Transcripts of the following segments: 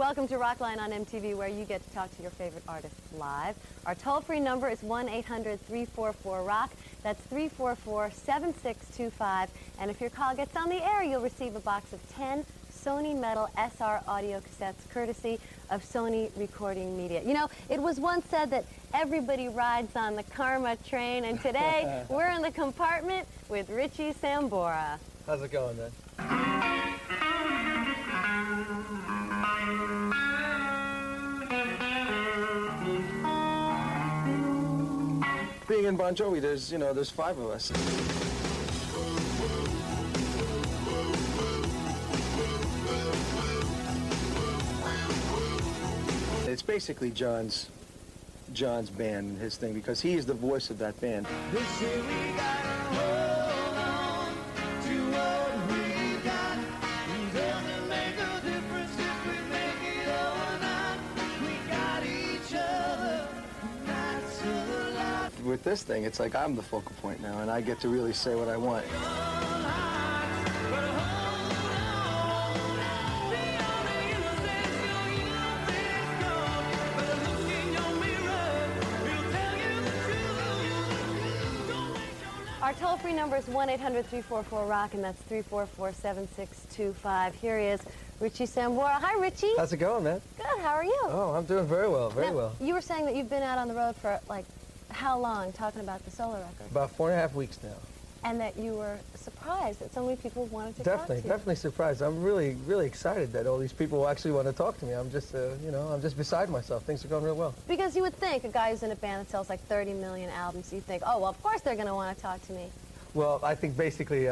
Welcome to Rockline on MTV, where you get to talk to your favorite artists live. Our toll-free number is 1-800-344-ROCK. That's 344-7625. And if your call gets on the air, you'll receive a box of 10 Sony Metal SR audio cassettes, courtesy of Sony Recording Media. You know, it was once said that everybody rides on the karma train, and today we're in the compartment with Richie Sambora. How's it going, man? Being in Bon Jovi, there's 5 of us. It's basically John's band, his thing, because he is the voice of that band. This year we gotta hold on to what we got. It doesn't make a difference if we make it or not. We got each other. That's a lot. With this thing, it's like I'm the focal point now, and I get to really say what I want. Our toll-free number is 1-800-344-ROCK, and that's 344-7625. Here he is, Richie Sambora. Hi, Richie. How's it going, man? Good. How are you? Oh, I'm doing very well, very well. You were saying that you've been out on the road for, like, how long, talking about the solo record? About 4.5 weeks now. And that you were surprised that so many people wanted to talk to you. Definitely surprised. I'm really excited that all these people actually want to talk to me. I'm just, I'm just beside myself. Things are going real well. Because you would think a guy who's in a band that sells like 30 million albums, you think, oh, well, of course they're going to want to talk to me. Well, I think basically,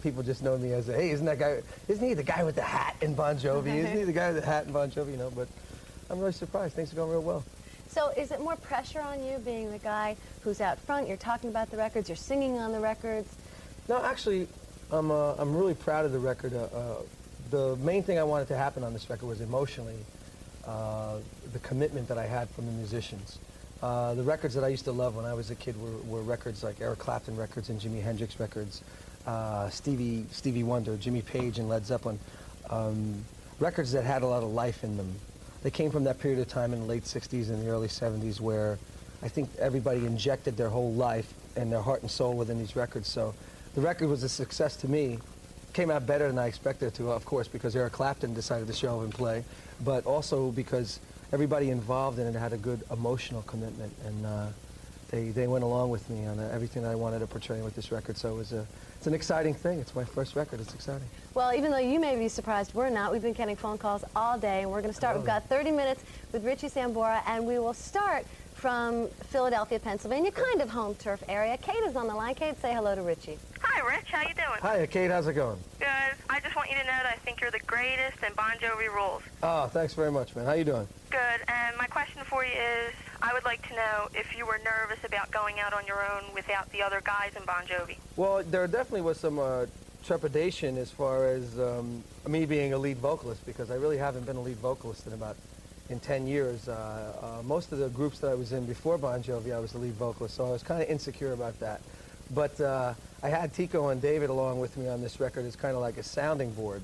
people just know me as, hey, isn't he the guy with the hat in Bon Jovi? Isn't he the guy with the hat in Bon Jovi? You know, but I'm really surprised. Things are going real well. So is it more pressure on you being the guy who's out front, you're talking about the records, you're singing on the records? No, actually, I'm really proud of the record. The main thing I wanted to happen on this record was emotionally the commitment that I had from the musicians. The records that I used to love when I was a kid were records like Eric Clapton records and Jimi Hendrix records, Stevie Wonder, Jimmy Page and Led Zeppelin, records that had a lot of life in them. They came from that period of time in the late 60s and the early 70s where I think everybody injected their whole life and their heart and soul within these records. So the record was a success to me. Came out better than I expected it to, of course, because Eric Clapton decided to show up and play, but also because everybody involved in it had a good emotional commitment, and they went along with me on everything that I wanted to portray with this record. So it's an exciting thing. It's my first record. It's exciting. Well, even though you may be surprised, we're not. We've been getting phone calls all day, and we're going to start. We've got 30 minutes with Richie Sambora, and we will start from Philadelphia, Pennsylvania, kind of home turf area. Kate is on the line. Kate, say hello to Richie. Hi, Rich. How you doing? Hi, Kate. How's it going? Good. I just want you to know that I think you're the greatest, and Bon Jovi rules. Oh, thanks very much, man. How you doing? Good. And my question for you is, I would like to know if you were nervous about going out on your own without the other guys in Bon Jovi. Well, there definitely was some trepidation as far as me being a lead vocalist, because I really haven't been a lead vocalist in 10 years. Most of the groups that I was in before Bon Jovi, I was the lead vocalist, so I was kind of insecure about that. But I had Tico and David along with me on this record as kind of like a sounding board.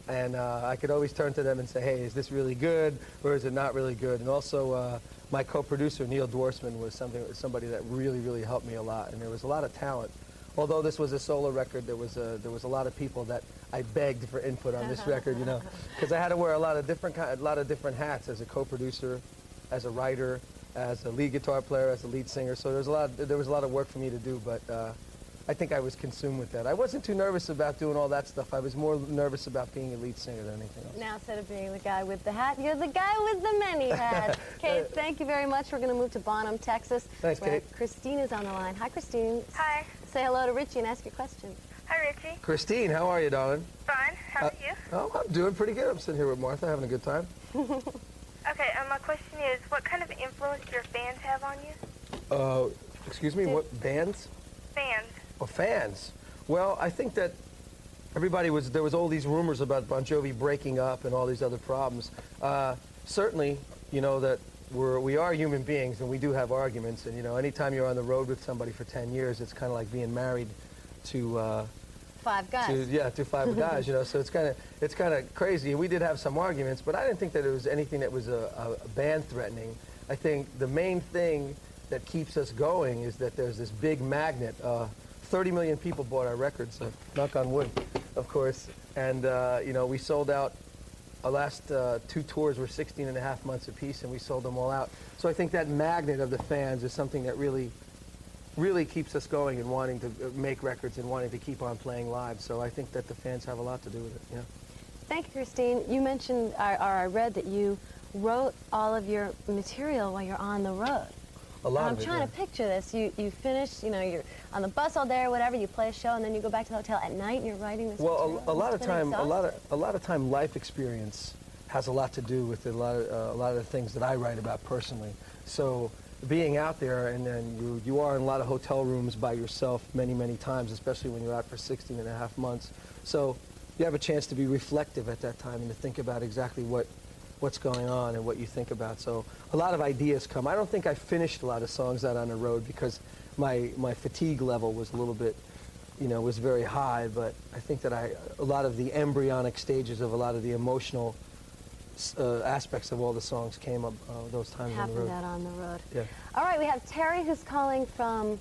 And I could always turn to them and say, hey, is this really good, or is it not really good? And also, my co-producer, Neil Dwarsman, was somebody that really helped me a lot, and there was a lot of talent. Although this was a solo record, there was a lot of people that I begged for input on this record, you know, because I had to wear a lot of different hats as a co-producer, as a writer, as a lead guitar player, as a lead singer. So there was a lot of work for me to do, but I think I was consumed with that. I wasn't too nervous about doing all that stuff. I was more nervous about being a lead singer than anything else. Now, instead of being the guy with the hat, you're the guy with the many hats. Kate, thank you very much. We're going to move to Bonham, Texas. Thanks, Kate. Christine is on the line. Hi, Christine. Hi. Say hello to Richie and ask your questions. Hi, Richie. Christine, how are you, darling? Fine. How are you? Oh, I'm doing pretty good. I'm sitting here with Martha, having a good time. Okay, my question is, what kind of influence do your fans have on you? Excuse me, what bands? Fans. Oh, fans. Well, I think that there was all these rumors about Bon Jovi breaking up and all these other problems. Certainly, you know, that we are human beings and we do have arguments, and you know, anytime you're on the road with somebody for 10 years, it's kind of like being married to 5 guys. To 5 guys, you know, so it's kind of crazy. We did have some arguments, but I didn't think that it was anything that was a band threatening. I think the main thing that keeps us going is that there's this big magnet. 30 million people bought our records, so knock on wood, of course. And, you know, we sold out. Our last 2 tours were 16 and a half months apiece, and we sold them all out. So I think that magnet of the fans is something that really keeps us going and wanting to make records and wanting to keep on playing live. So I think that the fans have a lot to do with it, yeah. Thank you, Christine. You mentioned, or I read that you wrote all of your material while you're on the road. A lot I'm of it, trying yeah. to picture this. You finish, you know, you're on the bus all day or whatever, you play a show, and then you go back to the hotel at night and you're writing this material. Well, a lot of Must have been time, exhausting. a lot of time, life experience has a lot to do with a lot of the things that I write about personally. So being out there, and then you are in a lot of hotel rooms by yourself many times, especially when you're out for 16 and a half months. So you have a chance to be reflective at that time and to think about exactly what's going on and what you think about. So a lot of ideas come. I don't think I finished a lot of songs out on the road because my fatigue level was a little bit, you know, was very high, but I think that a lot of the embryonic stages of a lot of the emotional aspects of all the songs came up those times on the road. Happened out on the road. Yeah. All right, we have Terry who's calling from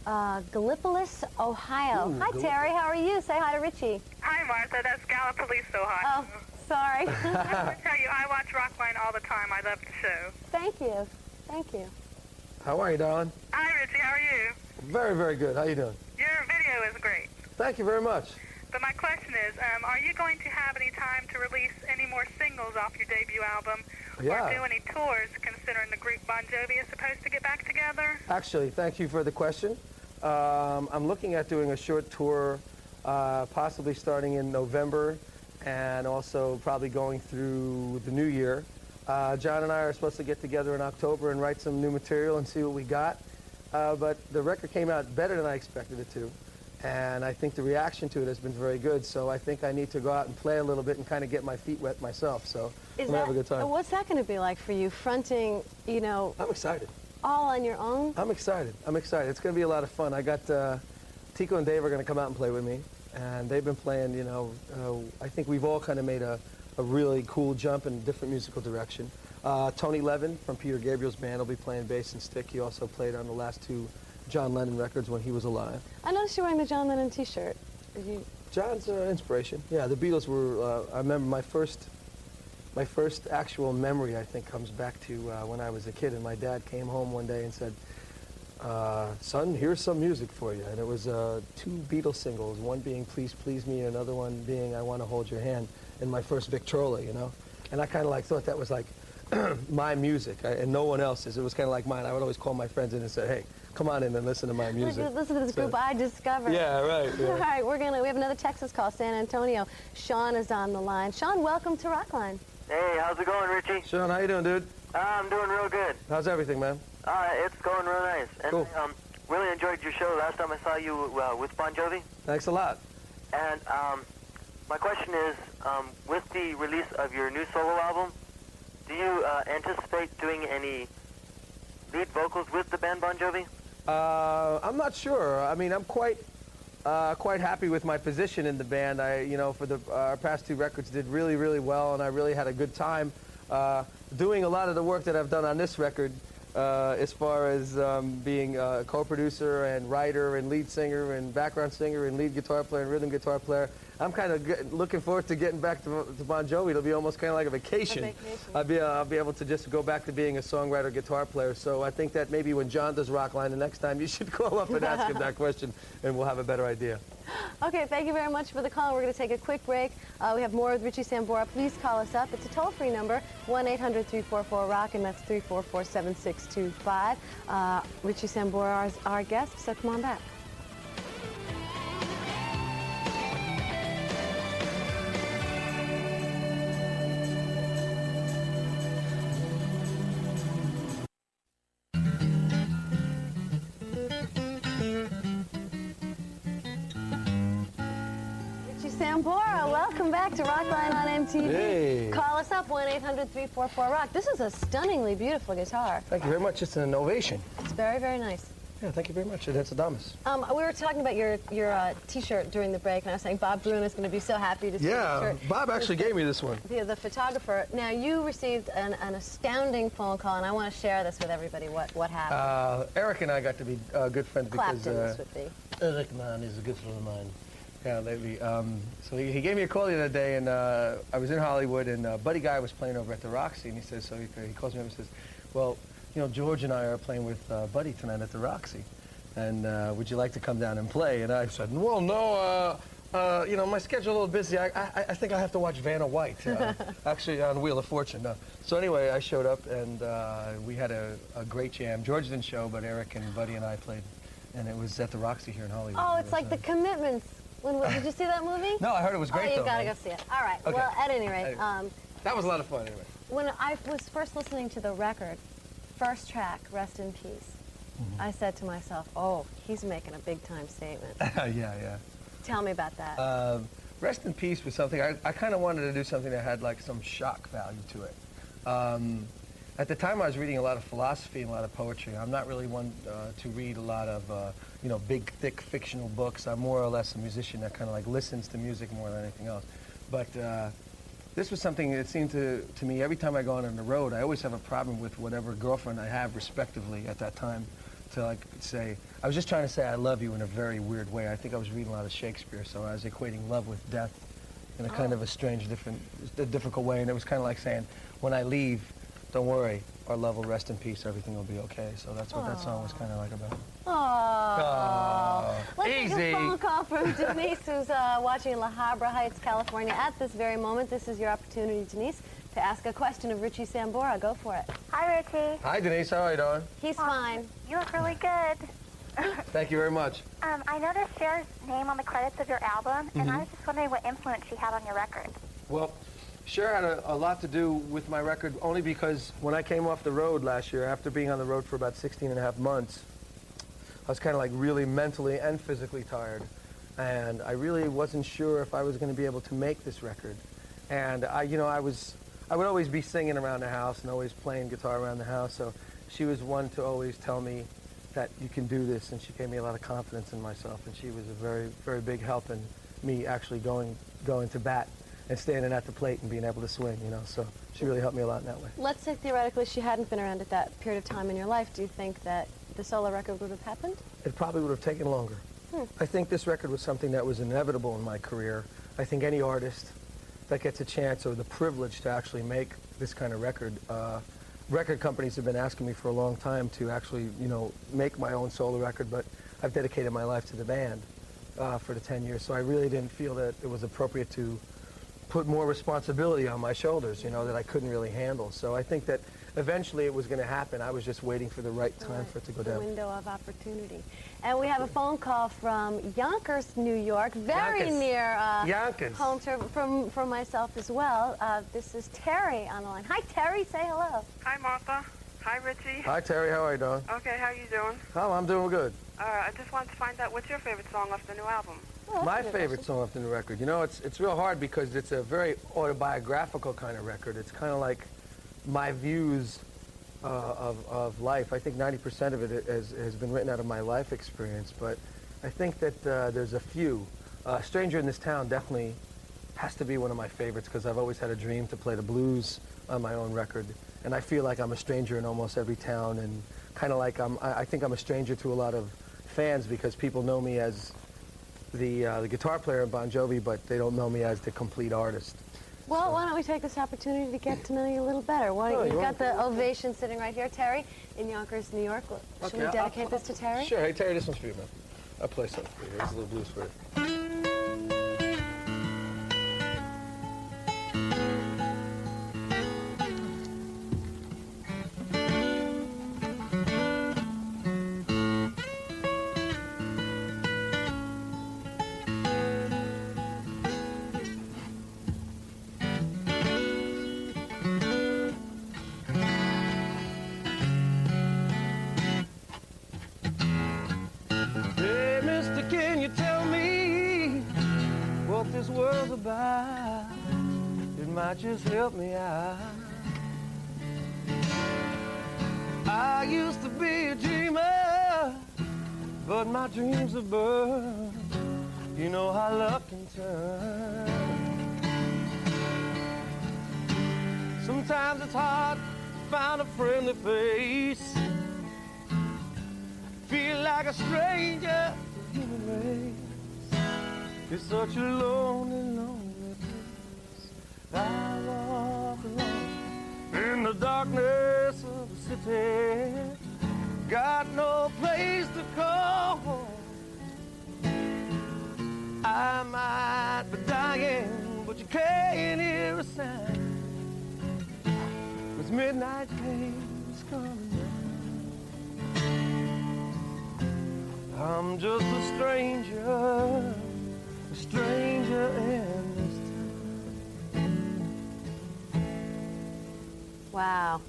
Gallipolis, Ohio. Ooh, Hi, Terry. How are you? Say hi to Richie. Hi, Martha. That's Gallipolis, Ohio. Oh, sorry. I want to tell you, I watch Rockline all the time. I love the show. Thank you. Thank you. How are you, darling? Hi, Richie. How are you? Very good. How you doing? Your video is great. Thank you very much. But my question is, are you going to have any time to release any more singles off your debut album? Yeah. Or do any tours, considering the group Bon Jovi is supposed to get back together? Actually, thank you for the question. I'm looking at doing a short tour, possibly starting in November, and also probably going through the new year. John and I are supposed to get together in October and write some new material and see what we got. But the record came out better than I expected it to. And I think the reaction to it has been very good. So I think I need to go out and play a little bit and kind of get my feet wet myself. So I'm going to have a good time. What's that going to be like for you, fronting, you know, I'm excited. all on your own? I'm excited. It's going to be a lot of fun. I got Tico and Dave are going to come out and play with me. And they've been playing, you know, I think we've all kind of made a really cool jump in a different musical direction. Tony Levin from Peter Gabriel's band will be playing bass and stick. He also played on the last 2 John Lennon records when he was alive. I noticed you're wearing the John Lennon t-shirt. John's inspiration. Yeah, the Beatles were, I remember my first actual memory, I think, comes back to when I was a kid, and my dad came home one day and said, son, here's some music for you. And it was 2 Beatles singles, one being Please Please Me, and another one being I Want to Hold Your Hand, in my first Victrola, you know? And I kind of like thought that was like my music, and no one else's. It was kind of like mine. I would always call my friends in and say, hey, come on in and listen to my music. Listen to this group I discovered. Yeah, right. Yeah. All right, we have another Texas call, San Antonio. Sean is on the line. Sean, welcome to Rockline. Hey, how's it going, Richie? Sean, how you doing, dude? I'm doing real good. How's everything, man? It's going real nice. And Cool. really enjoyed your show last time I saw you with Bon Jovi. Thanks a lot. And my question is, with the release of your new solo album, do you anticipate doing any lead vocals with the band Bon Jovi? I'm not sure. I mean, I'm quite happy with my position in the band. You know, for our past 2 records did really well, and I really had a good time doing a lot of the work that I've done on this record, as far as being a co-producer and writer and lead singer and background singer and lead guitar player and rhythm guitar player. I'm kind of looking forward to getting back to Bon Jovi. It'll be almost kind of like a vacation. I'll be able to just go back to being a songwriter, guitar player. So I think that maybe when John does Rockline the next time, you should call up and ask him that question, and we'll have a better idea. Okay, thank you very much for the call. We're going to take a quick break. We have more with Richie Sambora. Please call us up. It's a toll-free number, 1-800-344-ROCK, and that's 344-7625. Richie Sambora is our guest, so come on back. Sambora, welcome back to Rockline on MTV. Hey. Call us up, 1-800-344-ROCK. This is a stunningly beautiful guitar. Thank you very much. It's an innovation. It's very nice. Yeah, thank you very much. And that's Adamus. We were talking about your T-shirt during the break, and I was saying Bob Bruno is going to be so happy to see the shirt. Bob actually gave me this one. The photographer. Now, you received an astounding phone call, and I want to share this with everybody, what happened. Eric and I got to be good friends Clapton, because... this would be. Eric, man, is a good friend of mine. Yeah, lately. So he gave me a call the other day, and I was in Hollywood, and Buddy Guy was playing over at the Roxy, and he says, so he calls me up and says, well, you know, George and I are playing with Buddy tonight at the Roxy, and would you like to come down and play? And I said, well, no, you know, my schedule's a little busy. I think I have to watch Vanna White, actually on Wheel of Fortune. No. So anyway, I showed up, and we had a great jam. George didn't show, but Eric and Buddy and I played, and it was at the Roxy here in Hollywood. Oh, it's like The Commitments. Did you see that movie? No, I heard it was great, Oh, you though. gotta go see it. All right. Okay. Well, at any rate, that was a lot of fun, anyway. when I was first listening to the record, first track, Rest in Peace, I said to myself, oh, he's making a big-time statement. Yeah. Tell me about that. Rest in Peace was something, I kind of wanted to do something that had like some shock value to it. At the time I was reading a lot of philosophy and a lot of poetry. I'm not really one to read a lot of, you know, big, thick fictional books. I'm more or less a musician that kind of like listens to music more than anything else. But this was something that seemed to me, every time I go out on the road, I always have a problem with whatever girlfriend I have respectively at that time to like say, I was just trying to say I love you in a very weird way. I think I was reading a lot of Shakespeare, so I was equating love with death in a kind of a strange, difficult way. And it was kind of like saying, when I leave, don't worry, our love will rest in peace, everything will be okay. So that's what that song was kind of like about. Aww. Let's Easy. take a phone call from Denise, who's watching in La Habra Heights, California at this very moment. This is your opportunity, Denise, to ask a question of Richie Sambora. Go for it. Hi, Richie. Hi, Denise. How are you doing? He's fine. You look really good. Thank you very much. I noticed Cher's name on the credits of your album, and I was just wondering what influence she had on your record. Well, Cher had a lot to do with my record, only because when I came off the road last year, after being on the road for about 16 and a half months, I was kind of like really mentally and physically tired. And I really wasn't sure if I was going to be able to make this record. And I would always be singing around the house and always playing guitar around the house. So she was one to always tell me that you can do this, and she gave me a lot of confidence in myself. And she was a very, very big help in me actually going to bat and standing at the plate and being able to swing, you know. So she really helped me a lot in that way. Let's say theoretically she hadn't been around at that period of time in your life. Do you think that the solo record would have happened? It probably would have taken longer. I think this record was something that was inevitable in my career. I think any artist that gets a chance or the privilege to actually make this kind of record, record companies have been asking me for a long time to actually, you know, make my own solo record, but I've dedicated my life to the band for the 10 years, so I really didn't feel that it was appropriate to put more responsibility on my shoulders, you know, that I couldn't really handle. So I think that eventually it was going to happen. I was just waiting for the right time for it to go down. The window of opportunity. And we have a phone call from Yonkers, New York, very Yonkers. near Yonkers. home from myself as well. This is Terry on the line. Hi, Terry. Say hello. Hi, Martha. Hi, Richie. Hi, Terry. How are you doing? Okay, how you doing? Oh, I'm doing good. I just wanted to find out what's your favorite song off the new album? Oh, that's My a good favorite question. song off the new record. You know, it's real hard because it's a very autobiographical kind of record. It's kind of like my views of life. I think 90% of it has been written out of my life experience, but I think that there's a few. Stranger in This Town definitely has to be one of my favorites because I've always had a dream to play the blues on my own record, and I feel like I'm a stranger in almost every town, and kind of like I think I'm a stranger to a lot of fans because people know me as the guitar player in Bon Jovi, but they don't know me as the complete artist. Well, why don't we take this opportunity to get to know you a little better? You've got the ovation sitting right here, Terry, in Yonkers, New York. Should we dedicate this to Terry? Sure. Hey, Terry, this one's for you, man. I'll play something for you. Here's a little blues for you. Hey, mister, can you tell me what this world's about? It might just help me out. I used to be a dreamer, but my dreams are burned. You know how luck can turn. Sometimes it's hard to find a friendly face. Feel like a stranger to the human race. It's such a lonely, lonely place. I walk alone in the darkness of the city. Got no place to call home. I might be dying, but you can't hear a sound. With midnight pains coming down. I'm just a stranger in this town. Wow.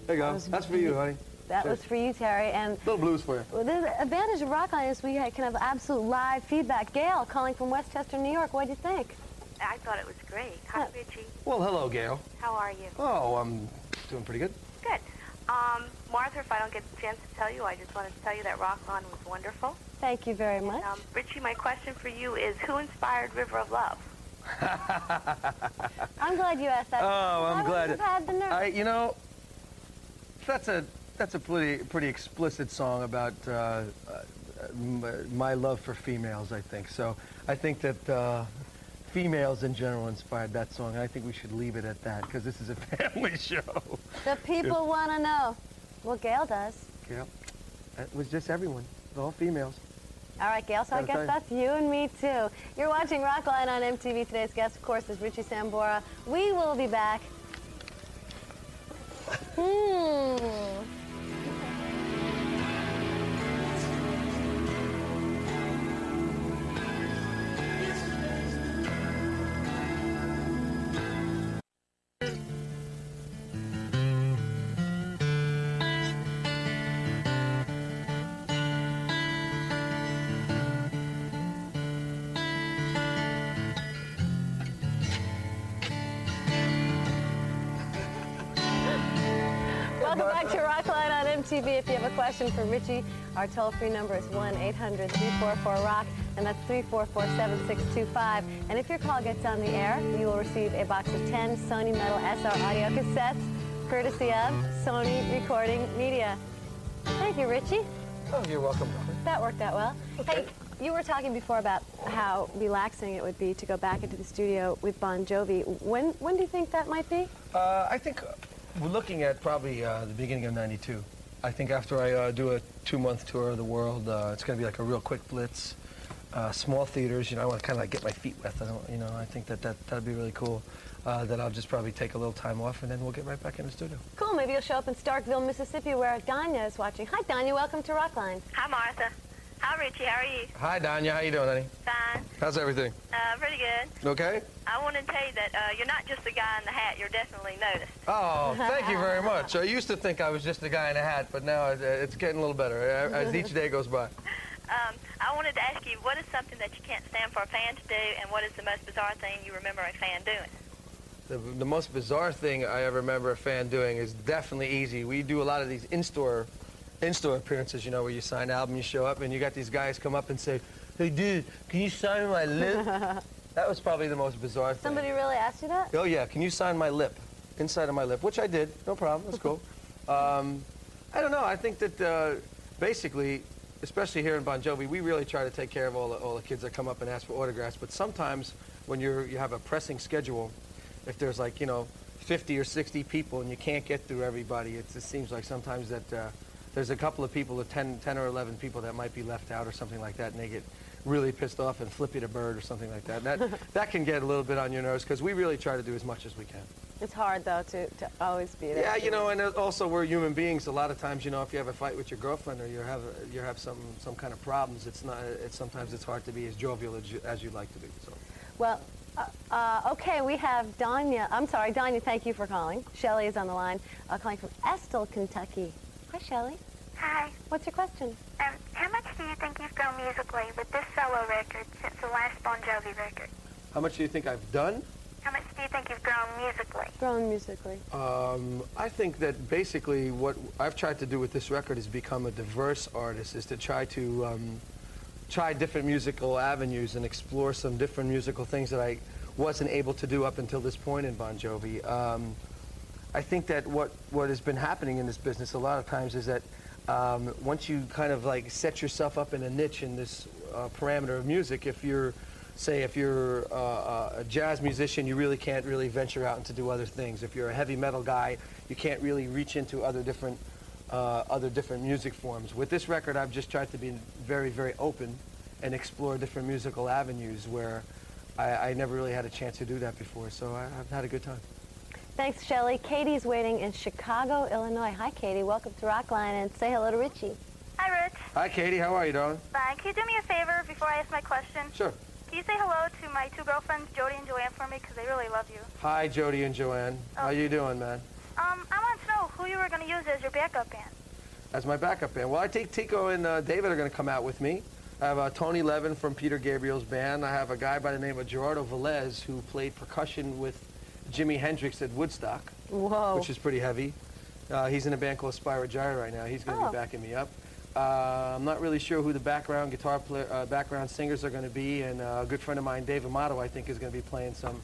There you go. That's for you, honey. That was for you, Terry. And little blues for you. well, the advantage of Rockline is we can have absolute live feedback. Gail, calling from Westchester, New York. What do you think? I thought it was great. Hi, Richie. Well, hello, Gail. How are you? Oh, I'm doing pretty good. Good. Martha, if I don't get the chance to tell you, I just wanted to tell you that Rockline was wonderful. Thank you very much. Richie, my question for you is, who inspired River of Love? I'm glad you asked that. Oh, I'm glad. Have had the nerve. You know, that's a pretty explicit song about my love for females, I think. So I think that females in general inspired that song. And I think we should leave it at that because this is a family show. The people want to know. Well, Gail does. Gail, it was just everyone, all females. All right, Gail, so I guess that's you and me, too. You're watching Rockline on MTV. Today's guest, of course, is Richie Sambora. We will be back. Welcome back to Rockline on MTV. If you have a question for Richie, our toll-free number is 1-800-344-ROCK, and that's 344-7625. And if your call gets on the air, you will receive a box of 10 Sony Metal SR audio cassettes, courtesy of Sony Recording Media. Thank you, Richie. Oh, you're welcome. That worked out well. Okay. Hey, you were talking before about how relaxing it would be to go back into the studio with Bon Jovi. When do you think that might be? I think we're looking at probably the beginning of '92. I think after I do a 2-month tour of the world, it's going to be like a real quick blitz. Small theaters, you know, I want to kind of like get my feet wet. I think that'd be really cool. That I'll just probably take a little time off and then we'll get right back in the studio. Cool, maybe you'll show up in Starkville, Mississippi, where Danya is watching. Hi, Danya, welcome to Rockline. Hi, Martha. Hi, Richie. How are you? Hi, Danya. How you doing, honey? Fine. How's everything? Pretty good. Okay? I want to tell you that you're not just the guy in the hat. You're definitely noticed. Oh, thank you very much. I used to think I was just a guy in a hat, but now it's getting a little better as each day goes by. I wanted to ask you, what is something that you can't stand for a fan to do, and what is the most bizarre thing you remember a fan doing? The most bizarre thing I ever remember a fan doing is definitely easy. We do a lot of these in-store appearances, you know, where you sign an album, you show up, and you got these guys come up and say, "Hey, dude, can you sign my lip?" That was probably the most bizarre thing. Somebody really asked you that? Oh, yeah. Can you sign my lip? Inside of my lip, which I did. No problem. That's cool. I don't know. I think that basically, especially here in Bon Jovi, we really try to take care of all the kids that come up and ask for autographs. But sometimes when you have a pressing schedule, if there's like, 50 or 60 people and you can't get through everybody, it just seems like sometimes that there's a couple of people, 10 or 11 people that might be left out or something like that, and they get really pissed off and flip you the bird or something like that. And that can get a little bit on your nerves because we really try to do as much as we can. It's hard, though, to always be there. Yeah, and also we're human beings. A lot of times, if you have a fight with your girlfriend or you have some kind of problems, sometimes it's hard to be as jovial as you'd like to be. So. Well, okay, we have Danya. I'm sorry, Danya, thank you for calling. Shelley is on the line, calling from Estill, Kentucky. Hi, Shelley. Hi. What's your question? How much do you think you've grown musically with this solo record since the last Bon Jovi record? How much do you think I've done? How much do you think you've grown musically? Grown musically. I think that basically what I've tried to do with this record is become a diverse artist, is to try to try different musical avenues and explore some different musical things that I wasn't able to do up until this point in Bon Jovi. I think that what has been happening in this business a lot of times is that once you kind of like set yourself up in a niche in this parameter of music, if you're a jazz musician, you really can't really venture out and to do other things. If you're a heavy metal guy, you can't really reach into other different music forms. With this record, I've just tried to be very, very open and explore different musical avenues where I never really had a chance to do that before, so I've had a good time. Thanks, Shelley. Katie's waiting in Chicago, Illinois. Hi, Katie. Welcome to Rockline, and say hello to Richie. Hi, Rich. Hi, Katie. How are you, darling? Fine. Can you do me a favor before I ask my question? Sure. Can you say hello to my two girlfriends, Jody and Joanne, for me? Because they really love you. Hi, Jody and Joanne. How you doing, man? I want to know who you were going to use as your backup band. As my backup band. Well, I think Tico and David are going to come out with me. I have Tony Levin from Peter Gabriel's band. I have a guy by the name of Gerardo Velez who played percussion with Jimi Hendrix at Woodstock, Whoa. which is pretty heavy. He's in a band called Spyro Gyra right now. He's going to be backing me up. I'm not really sure who the background guitar player, background singers are going to be, and a good friend of mine, Dave Amato, I think is going to be playing some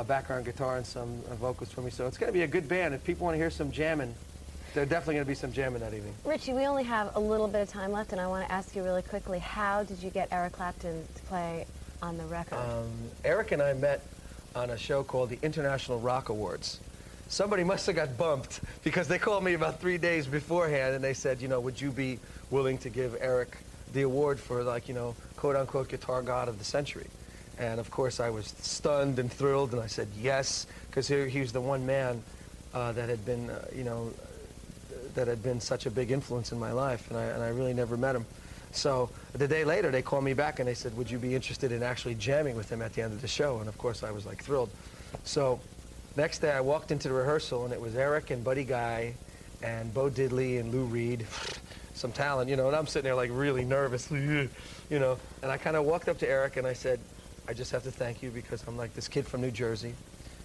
background guitar and some vocals for me. So it's going to be a good band. If people want to hear some jamming, there's definitely going to be some jamming that evening. Richie, we only have a little bit of time left, and I want to ask you really quickly, how did you get Eric Clapton to play on the record? Eric and I met on a show called the International Rock Awards. Somebody must have got bumped because they called me about 3 days beforehand and they said, you know, would you be willing to give Eric the award for, like, you know, quote unquote guitar god of the century? And of course I was stunned and thrilled and I said yes, because he was the one man that had been, you know, that had been such a big influence in my life, and I really never met him. So the day later, they called me back and they said, would you be interested in actually jamming with him at the end of the show? And of course, I was like thrilled. So next day, I walked into the rehearsal and it was Eric and Buddy Guy and Bo Diddley and Lou Reed, some talent, you know, and I'm sitting there like really nervous, you know, and I kind of walked up to Eric and I said, I just have to thank you because I'm like this kid from New Jersey.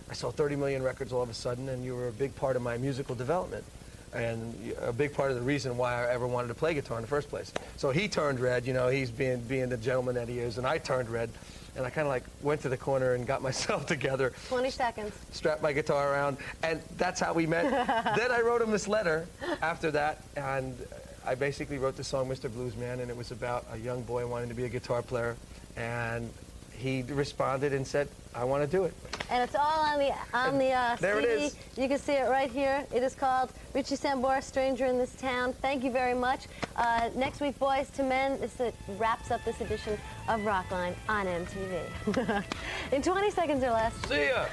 I sold 30 million records all of a sudden and you were a big part of my musical development. And a big part of the reason why I ever wanted to play guitar in the first place. So he turned red, you know, he's being the gentleman that he is, and I turned red, and I kind of like went to the corner and got myself together. 20 seconds. Strapped my guitar around, and that's how we met. Then I wrote him this letter after that, and I basically wrote the song Mr. Bluesman, and it was about a young boy wanting to be a guitar player, and he responded and said, I want to do it. And it's all on the there CD. it is. You can see it right here. It is called Richie Sambora, Stranger in This Town. Thank you very much. Next week, Boys to Men. This wraps up this edition of Rockline on MTV. In 20 seconds or less. See ya!